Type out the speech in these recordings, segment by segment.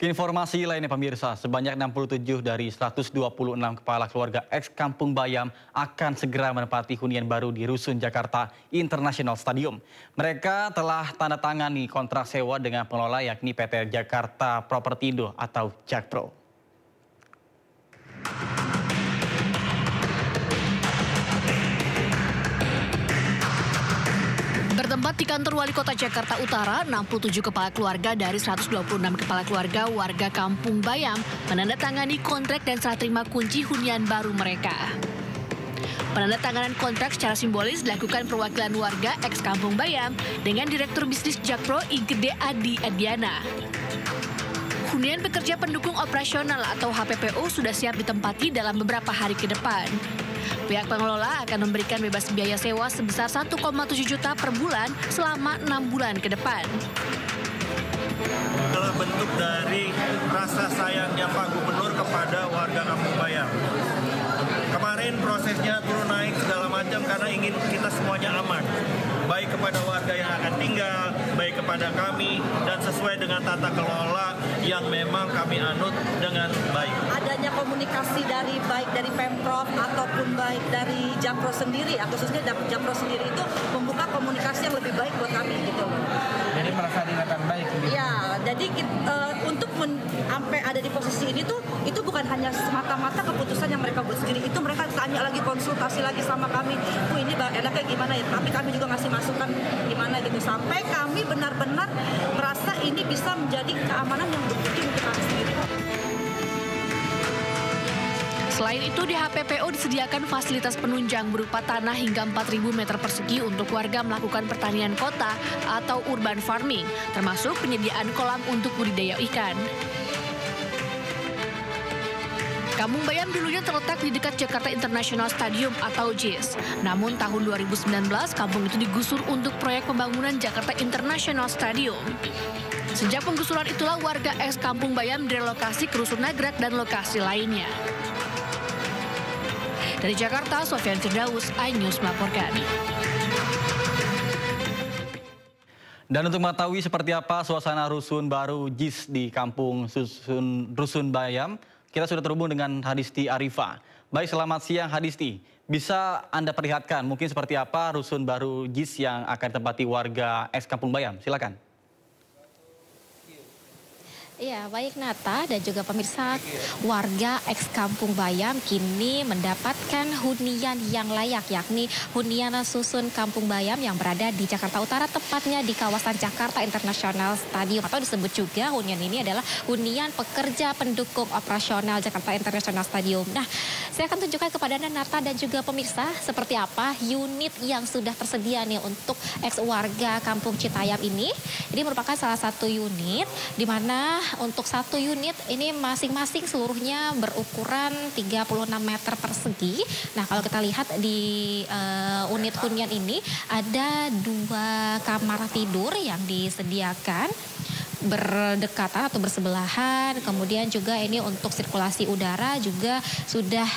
Informasi lainnya pemirsa, sebanyak 67 dari 126 kepala keluarga ex Kampung Bayam akan segera menempati hunian baru di Rusun Jakarta International Stadium. Mereka telah tanda tangani kontrak sewa dengan pengelola yakni PT Jakarta Propertindo atau Jakpro. Bertempat di kantor Wali Kota Jakarta Utara, 67 kepala keluarga dari 126 kepala keluarga warga Kampung Bayam menandatangani kontrak dan serah terima kunci hunian baru mereka. Penandatanganan kontrak secara simbolis dilakukan perwakilan warga ex Kampung Bayam dengan Direktur Bisnis Jakpro Igede Adi Ediana. Hunian pekerja pendukung operasional atau HPPO sudah siap ditempati dalam beberapa hari ke depan. Pihak pengelola akan memberikan bebas biaya sewa sebesar 1,7 juta per bulan selama 6 bulan ke depan. Adalah bentuk dari rasa sayangnya Pak Gubernur kepada warga Kampung Bayam. Kemarin prosesnya turun naik segala macam karena ingin kita semuanya aman. Baik kepada warga yang akan tinggal, baik kepada kami, dan sesuai dengan tata kelola yang memang kami anut dengan baik. Adanya komunikasi dari baik dari Pemprov ataupun baik dari Jakpro sendiri, khususnya Jakpro sendiri itu membuka komunikasi yang lebih baik buat kami gitu. Jadi merasa dilakukan baik. Gitu. Ya, jadi untuk sampai ada di posisi ini tuh itu bukan hanya semata-mata keputusan yang mereka buat sendiri, itu mereka tanya lagi, konsultasi lagi sama kami, ini enaknya gimana ya, tapi kami juga ngasih masukan gimana gitu, sampai kami benar-benar merasa ini bisa menjadi keamanan yang penting untuk kami sendiri. Selain itu, di HPPO disediakan fasilitas penunjang berupa tanah hingga 4.000 meter persegi untuk warga melakukan pertanian kota atau urban farming, termasuk penyediaan kolam untuk budidaya ikan. Kampung Bayam dulunya terletak di dekat Jakarta International Stadium atau JIS. Namun tahun 2019, kampung itu digusur untuk proyek pembangunan Jakarta International Stadium. Sejak penggusuran itulah warga ex Kampung Bayam direlokasi ke Rusun Nagrek dan lokasi lainnya. Dari Jakarta, Sofyan Firdaus, iNews melaporkan. Dan untuk mengetahui seperti apa suasana rusun baru JIS di kampung Rusun Bayam, kita sudah terhubung dengan Hadisti Arifa. Baik, selamat siang Hadisti. Bisa Anda perlihatkan mungkin seperti apa rusun baru JIS yang akan ditempati warga ex Kampung Bayam? Silakan. Iya, baik Nata dan juga pemirsa, warga ex Kampung Bayam kini mendapatkan hunian yang layak, yakni hunian susun Kampung Bayam yang berada di Jakarta Utara, tepatnya di kawasan Jakarta International Stadium, atau disebut juga hunian ini adalah hunian pekerja pendukung operasional Jakarta International Stadium. Nah, saya akan tunjukkan kepada Anda, Nata dan juga pemirsa, seperti apa unit yang sudah tersedia nih untuk ex warga Kampung Citayam ini. Ini merupakan salah satu unit di mana untuk satu unit ini masing-masing seluruhnya berukuran 36 meter persegi. Nah, kalau kita lihat di unit hunian ini ada 2 kamar tidur yang disediakan berdekatan atau bersebelahan. Kemudian juga ini untuk sirkulasi udara juga sudah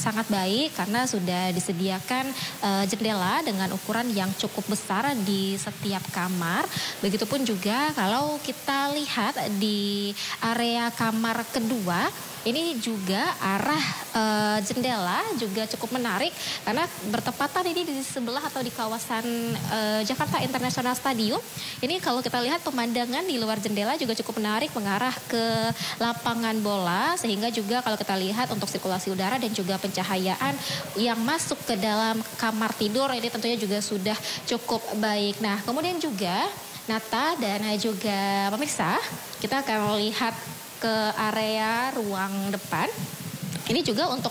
sangat baik karena sudah disediakan jendela dengan ukuran yang cukup besar di setiap kamar. Begitupun juga kalau kita lihat di area kamar kedua, ini juga arah jendela juga cukup menarik karena bertepatan ini di sebelah atau di kawasan Jakarta International Stadium. Ini kalau kita lihat pemandangan di luar jendela juga cukup menarik mengarah ke lapangan bola, sehingga juga kalau kita lihat untuk sirkulasi udara dan juga pencahayaan yang masuk ke dalam kamar tidur ini tentunya juga sudah cukup baik. Nah, kemudian juga Nata dan juga pemirsa, kita akan melihat ke area ruang depan. Ini juga untuk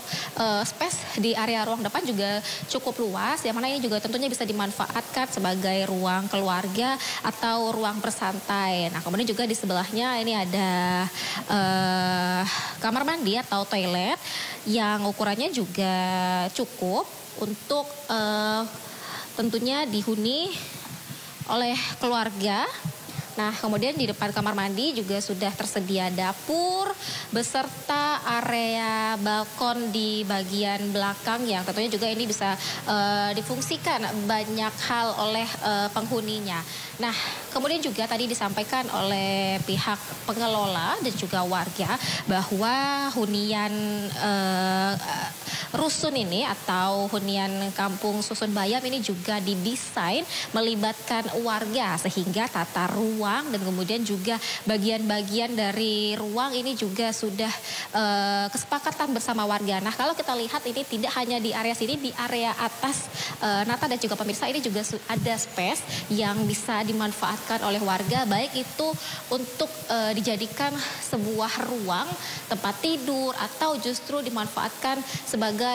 space di area ruang depan juga cukup luas, yang mana ini juga tentunya bisa dimanfaatkan sebagai ruang keluarga atau ruang bersantai. Nah, kemudian juga di sebelahnya ini ada kamar mandi atau toilet yang ukurannya juga cukup untuk tentunya dihuni oleh keluarga. Nah, kemudian di depan kamar mandi juga sudah tersedia dapur beserta area balkon di bagian belakang yang tentunya juga ini bisa difungsikan banyak hal oleh penghuninya. Nah, kemudian juga tadi disampaikan oleh pihak pengelola dan juga warga bahwa hunian rusun ini atau hunian Kampung Susun Bayam ini juga didesain melibatkan warga sehingga tata ruang dan kemudian juga bagian-bagian dari ruang ini juga sudah kesepakatan bersama warga. Nah, kalau kita lihat ini tidak hanya di area sini, di area atas Nata dan juga pemirsa ini juga ada space yang bisa dimanfaatkan oleh warga, baik itu untuk dijadikan sebuah ruang tempat tidur atau justru dimanfaatkan sebagai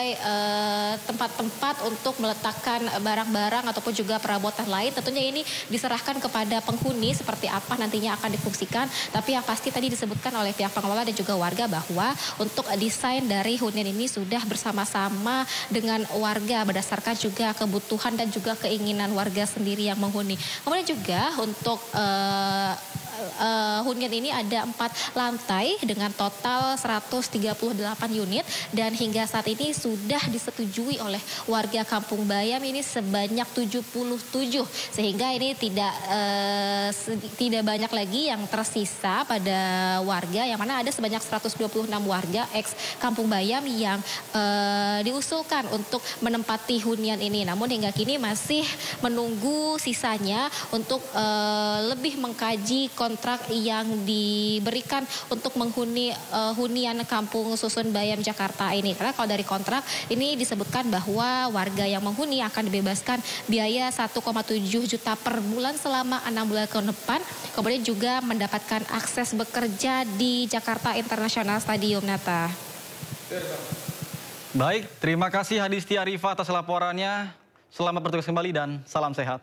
tempat-tempat untuk meletakkan barang-barang ataupun juga perabotan lain. Tentunya ini diserahkan kepada penghuni seperti apa nantinya akan difungsikan. Tapi yang pasti tadi disebutkan oleh pihak pengelola dan juga warga bahwa untuk desain dari hunian ini sudah bersama-sama dengan warga berdasarkan juga kebutuhan dan juga keinginan warga sendiri yang menghuni. Kemudian juga untuk hunian ini ada 4 lantai dengan total 138 unit dan hingga saat ini sudah disetujui oleh warga Kampung Bayam ini sebanyak 77 sehingga ini tidak banyak lagi yang tersisa pada warga yang mana ada sebanyak 126 warga ex Kampung Bayam yang diusulkan untuk menempati hunian ini. Namun hingga kini masih menunggu sisanya untuk lebih mengkaji kontrak yang diberikan untuk menghuni hunian Kampung Susun Bayam Jakarta ini. Karena kalau dari kontrak ini disebutkan bahwa warga yang menghuni akan dibebaskan biaya 1,7 juta per bulan selama 6 bulan ke depan. Kemudian juga mendapatkan akses bekerja di Jakarta International Stadium, Nata. Baik, terima kasih Hadisti Arifah atas laporannya. Selamat bertugas kembali dan salam sehat.